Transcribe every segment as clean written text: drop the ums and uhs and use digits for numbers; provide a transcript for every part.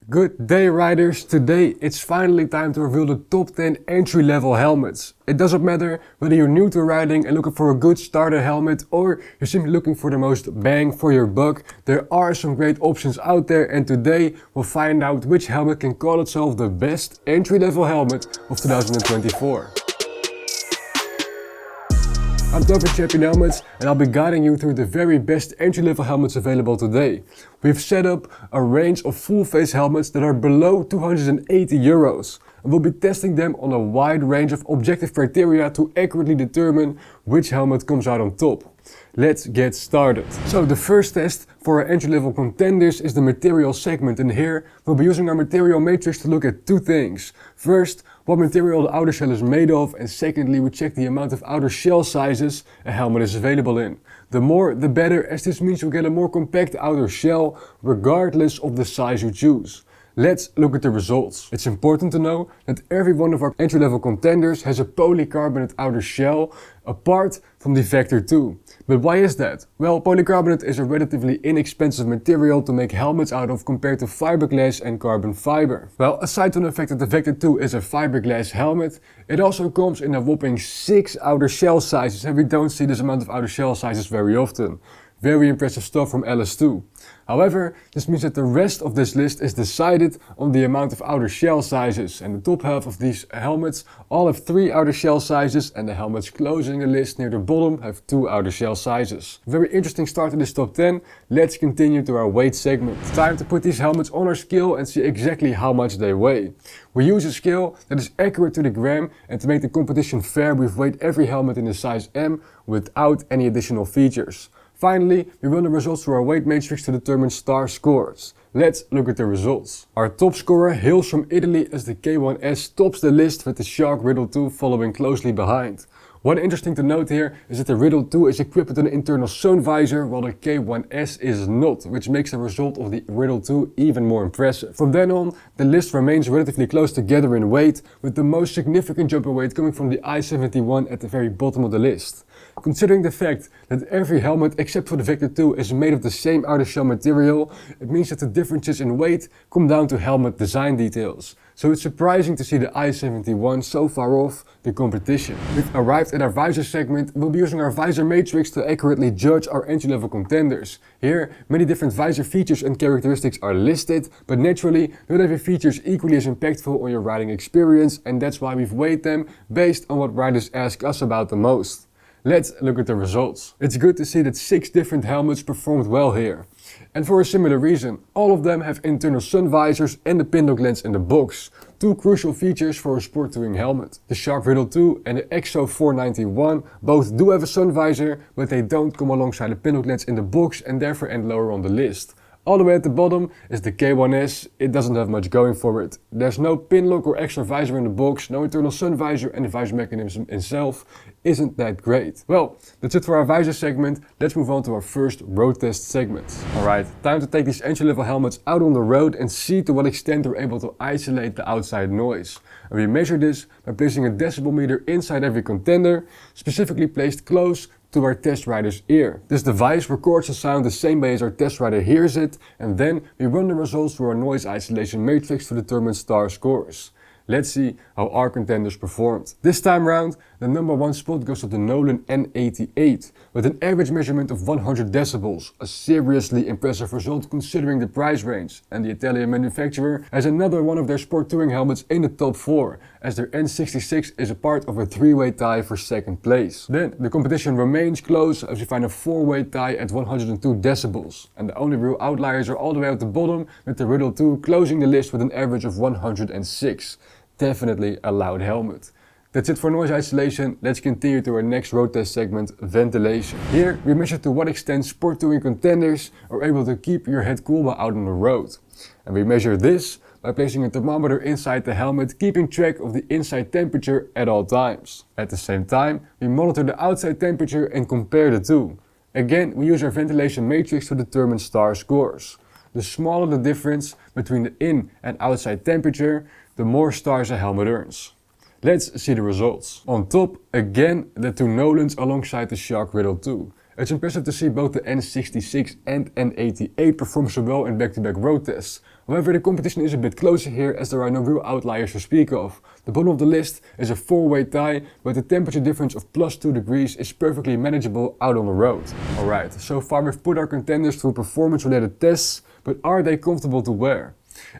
Good day riders, today it's finally time to reveal the top 10 entry-level helmets. It doesn't matter whether you're new to riding and looking for a good starter helmet or you're simply looking for the most bang for your buck, there are some great options out there, and today we'll find out which helmet can call itself the best entry-level helmet of 2024. I'm Tover Champion Helmets and I'll be guiding you through the very best entry-level helmets available today. We've set up a range of full-face helmets that are below 280 euros. And we'll be testing them on a wide range of objective criteria to accurately determine which helmet comes out on top. Let's get started. So the first test for our entry-level contenders is the material segment, and here we'll be using our material matrix to look at two things. First, what material the outer shell is made of, and secondly we check the amount of outer shell sizes a helmet is available in. The more the better, as this means you get a more compact outer shell regardless of the size you choose. Let's look at the results. It's important to know that every one of our entry-level contenders has a polycarbonate outer shell apart from the Vector 2. But why is that? Well, polycarbonate is a relatively inexpensive material to make helmets out of compared to fiberglass and carbon fiber. Well, aside from the fact that the Vector 2 is a fiberglass helmet, it also comes in a whopping 6 outer shell sizes, and we don't see this amount of outer shell sizes very often. Very impressive stuff from LS2. However, this means that the rest of this list is decided on the amount of outer shell sizes, and the top half of these helmets all have 3 outer shell sizes, and the helmets closing the list near the bottom have 2 outer shell sizes. Very interesting start to this top 10. Let's continue to our weight segment. It's time to put these helmets on our scale and see exactly how much they weigh. We use a scale that is accurate to the gram, and to make the competition fair we've weighed every helmet in the size M without any additional features. Finally, we run the results through our weight matrix to determine star scores. Let's look at the results. Our top scorer hails from Italy as the K1S tops the list, with the Shark Riddle 2 following closely behind. One interesting to note here is that the Riddle 2 is equipped with an internal sun visor while the K1S is not, which makes the result of the Riddle 2 even more impressive. From then on, the list remains relatively close together in weight, with the most significant jump in weight coming from the I-71 at the very bottom of the list. Considering the fact that every helmet except for the Vector 2 is made of the same outer shell material, it means that the differences in weight come down to helmet design details. So it's surprising to see the I-71 so far off the competition. We've arrived at our visor segment. We'll be using our visor matrix to accurately judge our entry-level contenders. Here, many different visor features and characteristics are listed, but naturally, not every feature is equally as impactful on your riding experience, and that's why we've weighed them based on what riders ask us about the most. Let's look at the results. It's good to see that 6 different helmets performed well here. And for a similar reason, all of them have internal sun visors and the pinlock lens in the box. 2 crucial features for a sport touring helmet. The Shark Riddle 2 and the EXO 491 both do have a sun visor, but they don't come alongside the pinlock lens in the box and therefore end lower on the list. All the way at the bottom is the K1S. It doesn't have much going for it. There's no pinlock or extra visor in the box, no internal sun visor, and the visor mechanism itself isn't that great. Well, that's it for our visor segment. Let's move on to our first road test segment. Alright, time to take these entry-level helmets out on the road and see to what extent they're able to isolate the outside noise. And we measure this by placing a decibel meter inside every contender, specifically placed close to our test rider's ear. This device records the sound the same way as our test rider hears it, and then we run the results through our noise isolation matrix to determine star scores. Let's see how our contenders performed. This time round, the number 1 spot goes to the Nolan N88 with an average measurement of 100 decibels, a seriously impressive result considering the price range. And the Italian manufacturer has another one of their sport touring helmets in the top 4, as their N66 is a part of a 3-way tie for second place. Then the competition remains close as we find a 4-way tie at 102 decibels. And the only real outliers are all the way at the bottom, with the Riddle 2 closing the list with an average of 106. Definitely a loud helmet. That's it for noise isolation. Let's continue to our next road test segment, ventilation. Here we measure to what extent sport touring contenders are able to keep your head cool while out on the road. And we measure this by placing a thermometer inside the helmet, keeping track of the inside temperature at all times. At the same time, we monitor the outside temperature and compare the two. Again, we use our ventilation matrix to determine star scores. The smaller the difference between the in and outside temperature, the more stars a helmet earns. Let's see the results. On top, again, the 2 Nolans alongside the Shark Riddle 2. It's impressive to see both the N66 and N88 perform so well in back-to-back road tests. However, the competition is a bit closer here as there are no real outliers to speak of. The bottom of the list is a 4-way tie, but the temperature difference of +2 degrees is perfectly manageable out on the road. Alright, so far we've put our contenders through performance related tests, but are they comfortable to wear?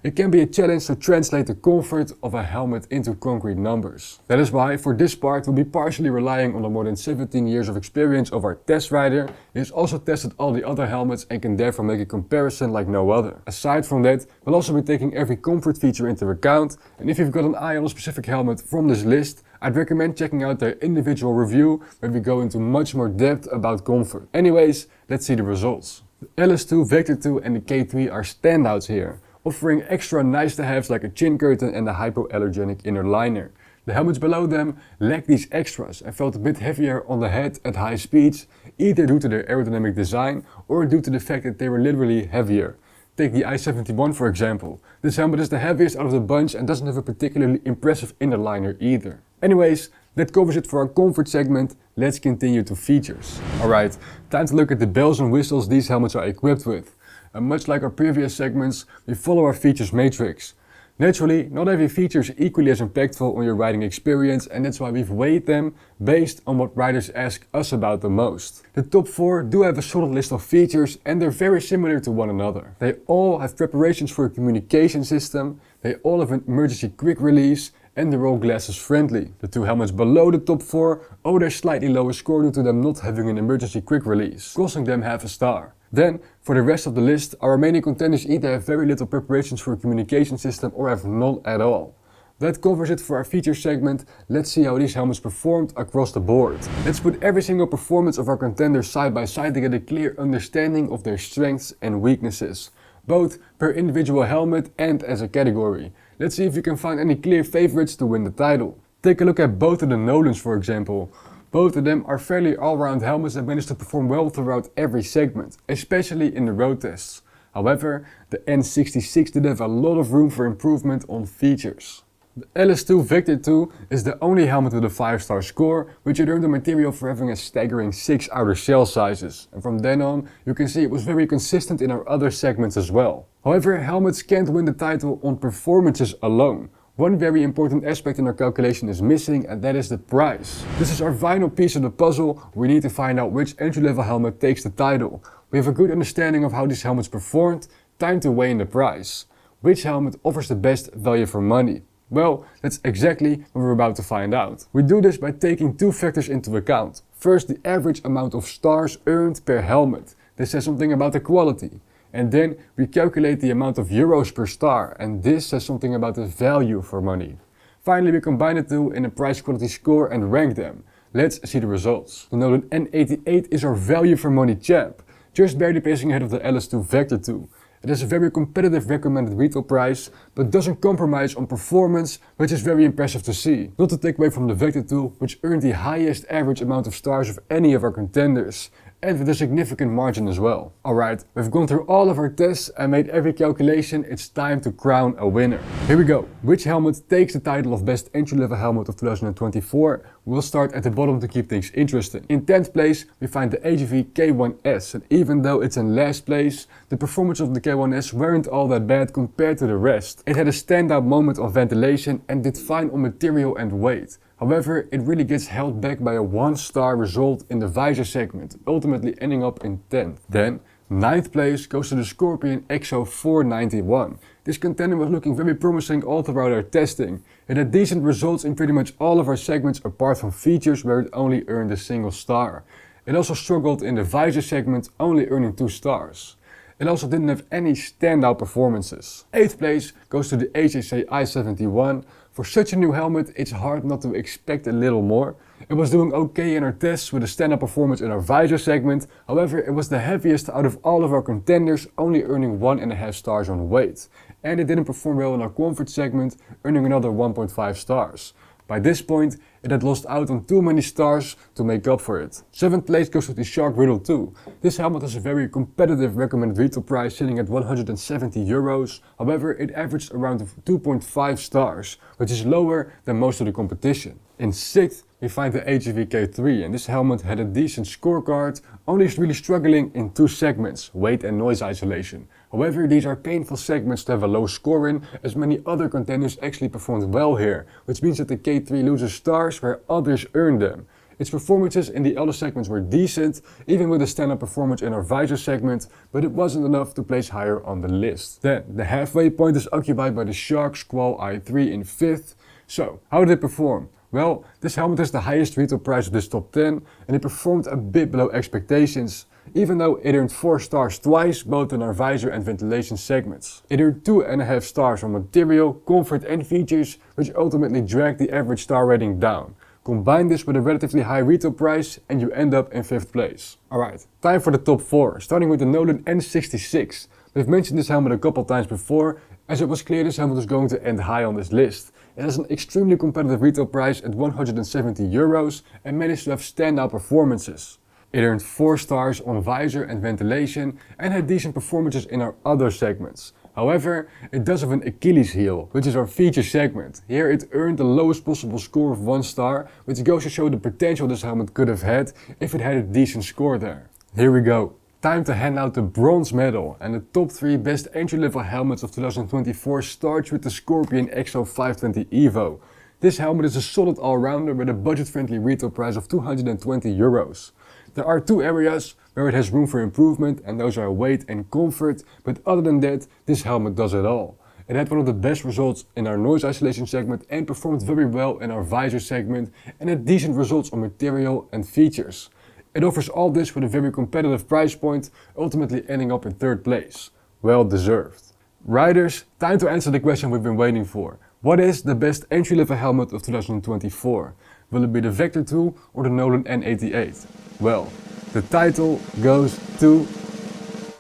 It can be a challenge to translate the comfort of a helmet into concrete numbers. That is why for this part we'll be partially relying on the more than 17 years of experience of our test rider. He has also tested all the other helmets and can therefore make a comparison like no other. Aside from that, we'll also be taking every comfort feature into account, and if you've got an eye on a specific helmet from this list, I'd recommend checking out their individual review where we go into much more depth about comfort. Anyways, let's see the results. The LS2, Vector 2 and the K3 are standouts here, offering extra nice to haves like a chin curtain and a hypoallergenic inner liner. The helmets below them lack these extras and felt a bit heavier on the head at high speeds, either due to their aerodynamic design or due to the fact that they were literally heavier. Take the I-71 for example. This helmet is the heaviest out of the bunch and doesn't have a particularly impressive inner liner either. Anyways, that covers it for our comfort segment. Let's continue to features. Alright, time to look at the bells and whistles these helmets are equipped with. And much like our previous segments, we follow our features matrix. Naturally, not every feature is equally as impactful on your riding experience, and that's why we've weighed them based on what riders ask us about the most. The top 4 do have a solid list of features and they're very similar to one another. They all have preparations for a communication system, they all have an emergency quick release, and they're all glasses friendly. The 2 helmets below the top 4 owe their slightly lower score due to them not having an emergency quick release, costing them half a star. Then, for the rest of the list, our remaining contenders either have very little preparations for a communication system or have none at all. That covers it for our feature segment. Let's see how these helmets performed across the board. Let's put every single performance of our contenders side by side to get a clear understanding of their strengths and weaknesses, both per individual helmet and as a category. Let's see if you can find any clear favorites to win the title. Take a look at both of the Nolans for example. Both of them are fairly all-round helmets that manage to perform well throughout every segment, especially in the road tests. However, the N66 did have a lot of room for improvement on features. The LS2 Vector 2 is the only helmet with a 5-star score, which earned the material for having a staggering 6 outer shell sizes. And from then on, you can see it was very consistent in our other segments as well. However, helmets can't win the title on performances alone. One very important aspect in our calculation is missing, and that is the price. This is our final piece of the puzzle. We need to find out which entry-level helmet takes the title. We have a good understanding of how these helmets performed, time to weigh in the price. Which helmet offers the best value for money? Well, that's exactly what we're about to find out. We do this by taking 2 factors into account. First, the average amount of stars earned per helmet. This says something about the quality. And then we calculate the amount of euros per star, and this says something about the value for money. Finally, we combine the two in a price quality score and rank them. Let's see the results. The Nolan N88 is our value for money champ, just barely pacing ahead of the LS2 Vector 2. It has a very competitive recommended retail price, but doesn't compromise on performance, which is very impressive to see. Not to take away from the Vector 2, which earned the highest average amount of stars of any of our contenders, and with a significant margin as well. Alright, we've gone through all of our tests and made every calculation. It's time to crown a winner. Here we go. Which helmet takes the title of Best Entry-Level Helmet of 2024? We'll start at the bottom to keep things interesting. In 10th place, we find the AGV K1S, and even though it's in last place, the performance of the K1S weren't all that bad compared to the rest. It had a standout moment of ventilation and did fine on material and weight. However, it really gets held back by a 1-star result in the Visor segment, ultimately ending up in 10th. Then, 9th place goes to the Scorpion XO 491. This contender was looking very promising all throughout our testing. It had decent results in pretty much all of our segments apart from features where it only earned a single star. It also struggled in the Visor segment, only earning 2 stars. It also didn't have any standout performances. 8th place goes to the HSA I-71. For such a new helmet, it's hard not to expect a little more. It was doing okay in our tests with a standout performance in our Visor segment. However, it was the heaviest out of all of our contenders, only earning 1.5 stars on weight. And it didn't perform well in our comfort segment, earning another 1.5 stars. By this point, It had lost out on too many stars to make up for it. 7th place goes to the Shark Riddle 2. This helmet has a very competitive recommended retail price sitting at 170 euros. However, it averaged around 2.5 stars, which is lower than most of the competition. In 6th, we find the AGV-K3, and this helmet had a decent scorecard, only really struggling in 2 segments, weight and noise isolation. However, these are painful segments to have a low score in, as many other contenders actually performed well here, which means that the K3 loses stars where others earn them. Its performances in the other segments were decent, even with a standout performance in our Visor segment, but it wasn't enough to place higher on the list. Then, the halfway point is occupied by the Shark Squall i3 in 5th. So, how did it perform? Well, this helmet has the highest retail price of this top 10, and it performed a bit below expectations, even though it earned 4 stars twice, both in our Visor and ventilation segments. It earned 2.5 stars on material, comfort and features, which ultimately dragged the average star rating down. Combine this with a relatively high retail price and you end up in 5th place. Alright, time for the top 4, starting with the Nolan N66. We've mentioned this helmet a couple times before, as it was clear this helmet was going to end high on this list. It has an extremely competitive retail price at 170 euros and managed to have standout performances. It earned 4 stars on Visor and ventilation and had decent performances in our other segments. However, it does have an Achilles heel, which is our feature segment. Here it earned the lowest possible score of 1 star, which goes to show the potential this helmet could have had if it had a decent score there. Here we go. Time to hand out the bronze medal, and the top 3 best entry-level helmets of 2024 starts with the Scorpion XO 520 Evo. This helmet is a solid all-rounder with a budget-friendly retail price of 220 euros. There are 2 areas where it has room for improvement, and those are weight and comfort, but other than that, this helmet does it all. It had one of the best results in our noise isolation segment and performed very well in our Visor segment, and had decent results on material and features. It offers all this with a very competitive price point, ultimately ending up in 3rd place. Well deserved. Riders, time to answer the question we've been waiting for. What is the best entry-level helmet of 2024? Will it be the Vector 2 or the Nolan N88? Well, the title goes to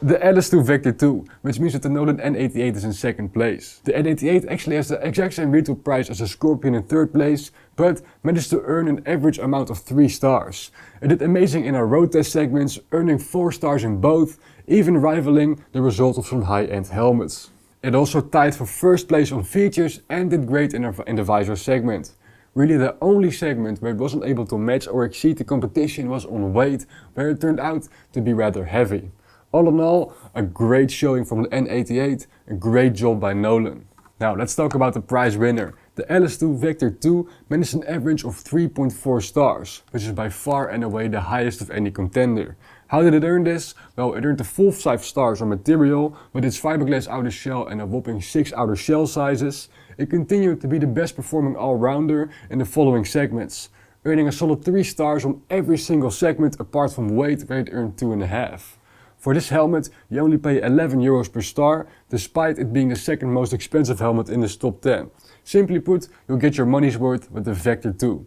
the LS2 Vector 2, which means that the Nolan N88 is in 2nd place. The N88 actually has the exact same retail price as the Scorpion in 3rd place, but managed to earn an average amount of 3 stars. It did amazing in our road test segments, earning 4 stars in both, even rivaling the result of some high-end helmets. It also tied for 1st place on features and did great in the Visor segment. Really the only segment where it wasn't able to match or exceed the competition was on weight, where it turned out to be rather heavy. All in all, a great showing from the N88, a great job by Nolan. Now let's talk about the prize winner. The LS2 Vector 2 managed an average of 3.4 stars, which is by far and away the highest of any contender. How did it earn this? Well, it earned the full 5 stars on material, with its fiberglass outer shell and a whopping 6 outer shell sizes. It continued to be the best performing all-rounder in the following segments, earning a solid 3 stars on every single segment apart from weight, where it earned 2.5. For this helmet, you only pay 11 euros per star, despite it being the 2nd most expensive helmet in this top 10. Simply put, you'll get your money's worth with the Vector 2.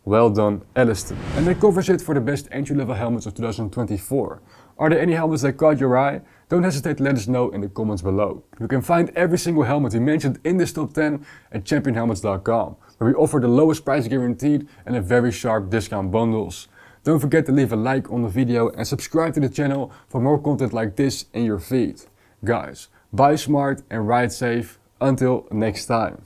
Well done, LS2. And that covers it for the best entry-level helmets of 2024. Are there any helmets that caught your eye? Don't hesitate to let us know in the comments below. You can find every single helmet we mentioned in this top 10 at championhelmets.com, where we offer the lowest price guaranteed and a very sharp discount bundles. Don't forget to leave a like on the video and subscribe to the channel for more content like this in your feed. Guys, buy smart and ride safe. Until next time.